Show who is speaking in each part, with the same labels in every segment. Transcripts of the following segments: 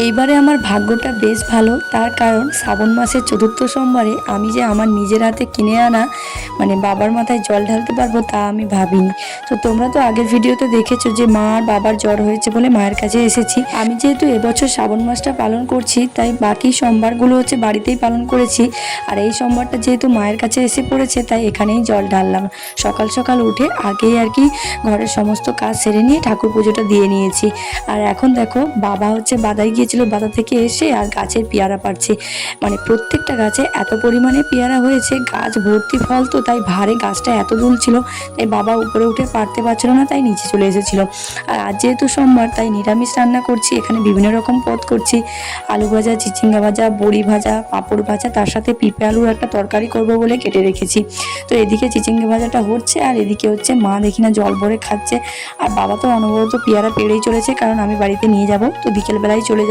Speaker 1: এইবারে আমার ভাগ্যটা বেশ ভালো, তার কারণ শ্রাবণ মাসের চতুর্থ সোমবারে আমি যে আমার নিজের হাতে কিনে আনা বাবার মাথায় জল ঢালতে পারবো তা আমি ভাবিনি। তো তোমরা তো আগের ভিডিওতে দেখেছো যে মা আর বাবার জ্বর হয়েছে বলে মায়ের কাছে এসেছি। আমি যেহেতু এবছর শ্রাবণ মাসটা পালন করছি তাই বাকি সোমবারগুলো বাড়িতেই পালন করেছি, আর এই সোমবারটা যেহেতু মায়ের কাছে এসে পড়েছে তাই এখানেই জল ঢাললাম। সকাল সকাল উঠে আগেই আর কি ঘরের সমস্ত কাজ সেরে নিয়ে ঠাকুর পুজোটা দিয়ে নিয়েছি। আর এখন দেখো বাবা বাদায় গিয়েছিল, বাদা থেকে এসে আর গাছের পেয়ারা পাড়ছে। প্রত্যেকটা গাছে এত পরিমাণে পেয়ারা হয়েছে, গাছ ভর্তি ফল, তো তাই ভারে গাছটা এত দুল ছিল, তাই বাবা উপরে উঠে পারতে পারছিল না, তাই নিচে চলে এসেছিল। আর আজ যেহেতু সোমবার তাই নিরামিষ রান্না করছি। এখানে বিভিন্ন রকম পদ করছি, আলু ভাজা, চিচিঙ্গা ভাজা, বড়ি ভাজা, পাঁপড় ভাজা, তার সাথে পেঁপে আলুর একটা তরকারি করব বলে কেটে রেখেছি। তো এদিকে চিচিঙ্গা ভাজাটা হচ্ছে আর এদিকে মা দেখি না জল ভরে খাচ্ছে। আর বাবা তো অনবরত পেয়ারা পেড়েই চলেছে, কারণ আমি বাড়িতে নিয়ে যাব, তো বিকেলবেলায় চলে যাব।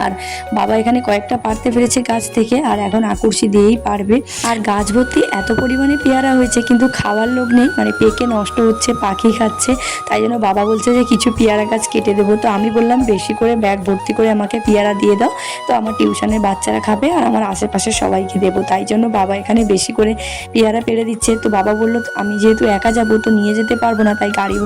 Speaker 1: আর বাবা এখানে কয়েকটা পারতে পেরেছে গাছ থেকে, আর এখন আকুর্ষি দিয়েই পারবে। আর গাছ ভর্তি এত পরিমাণে পেয়ারা হয়েছে কিন্তু খাওয়ার লোক নেই, পেকে নষ্ট হচ্ছে, পাখি খাচ্ছে। তাই জন্য বাবা বলছে যে কিছু পেয়ারা গাছ কেটে দেবো। তো আমি বললাম বেশি করে ব্যাগ ভর্তি করে আমাকে পেয়ারা দিয়ে দাও, তো আমার টিউশনের বাচ্চারা খাবে আর আমার আশেপাশে সবাইকে দেবো। তাই জন্য বাবা এখানে বেশি করে পেয়ারা পেড়ে দিচ্ছে। তো বাবা বললো আমি যেহেতু একা যাবো তো নিয়ে যেতে পারবো না, তাই গাড়ি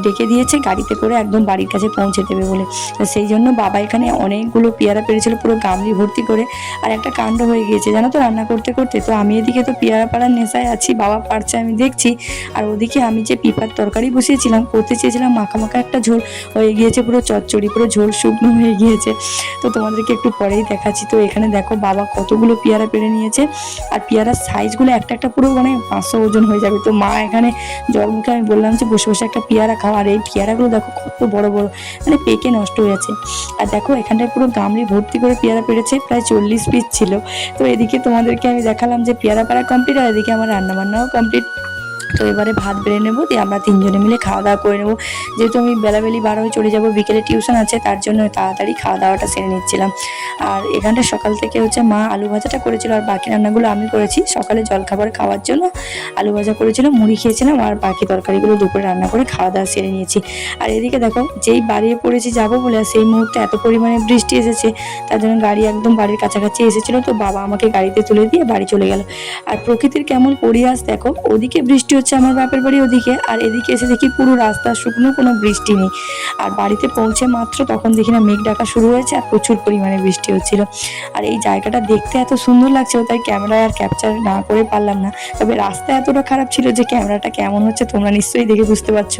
Speaker 1: ডেকে দিয়েছে, গাড়িতে করে একদম বাড়ির কাছে পৌঁছে দেবে বলে। তো সেই জন্য বাবা এখানে অনেকগুলো পেয়ারা পেড়েছিল, পুরো গামলি ভর্তি করে। আর একটা কাণ্ড হয়ে গিয়েছে জানো তো, রান্না করতে করতে তো আমি এদিকে তো পেয়ারা পাড়ার নেশায় আছি, বাবা পারছে আমি দেখছি, আর ওদিকে আমি যে পিপার তরকারি বসিয়েছিলাম, করতে চেয়েছিলাম মাখা মাখা একটা ঝোল, হয়ে গিয়েছে পুরো চচ্চড়ি, পুরো ঝোল শুকনো হয়ে গিয়েছে। তো তোমাদেরকে একটু পরেই দেখাচ্ছি। তো এখানে দেখো বাবা কতগুলো পেয়ারা পেড়ে নিয়েছে, আর পেয়ারার সাইজগুলো একটা একটা পুরো 500 ওজন হয়ে যাবে। তো মা এখানে জল মুখে, আমি বললাম যে বসে বসে একটা পেয়ারা খাও। আর এই পেয়ারাগুলো দেখো কত বড় বড়, পেকে নষ্ট হয়ে আছে। আর দেখো এখানটায় পুরো গামলি ভর্তি করে পেয়ারা পেড়েছে, প্রায় 40 পিস ছিল। তো এদিকে তোমাদেরকে আমি দেখালাম যে পেয়ারা পাড়া কমপ্লিট, আর এদিকে আমার রান্নাবান্নাও কমপ্লিট। তো এবারে ভাত বেড়ে নেবো, দিয়ে আমরা তিনজনে মিলে খাওয়া দাওয়া করে নেবো। যেহেতু আমি বেলাবেলি বার হয়ে চলে যাবো, বিকেলে টিউশন আছে, তার জন্য তাড়াতাড়ি খাওয়া দাওয়াটা সেরে নিচ্ছিলাম। আর এখানটা সকাল থেকে মা আলু ভাজাটা করেছিল, আর বাকি রান্নাগুলো আমি করেছি। সকালে জলখাবার খাওয়ার জন্য আলু ভাজা করেছিল, মুড়ি খেয়েছিলাম, আর বাকি তরকারিগুলো দুপুরে রান্না করে খাওয়া দাওয়া সেরে নিয়েছি। আর এদিকে দেখো যেই বাড়িয়ে পড়েছি যাবো বলে, সেই মুহূর্তে এত পরিমাণে বৃষ্টি এসেছে, তার জন্য গাড়ি একদম বাড়ির কাছাকাছি এসেছিল। তো বাবা আমাকে গাড়িতে তুলে দিয়ে বাড়ি চলে গেল। আর প্রকৃতির কেমন পরিহাস দেখো, ওদিকে বৃষ্টি হচ্ছে আমার বাপের বাড়ি ওদিকে, আর এদিকে এসে দেখি পুরো রাস্তা শুকনো, কোনো বৃষ্টি নেই। আর বাড়িতে পৌঁছে মাত্র তখন দেখি না মেঘ ডাকা শুরু হয়েছে, আর প্রচুর পরিমাণে বৃষ্টি হচ্ছিল। আর এই জায়গাটা দেখতে এত সুন্দর লাগছে, তাই ক্যামেরায় আর ক্যাপচার না করে পারলাম না। তবে রাস্তা এতটা খারাপ ছিল যে ক্যামেরাটা কেমন হচ্ছে তোমরা নিশ্চয়ই দেখে বুঝতে পারছো।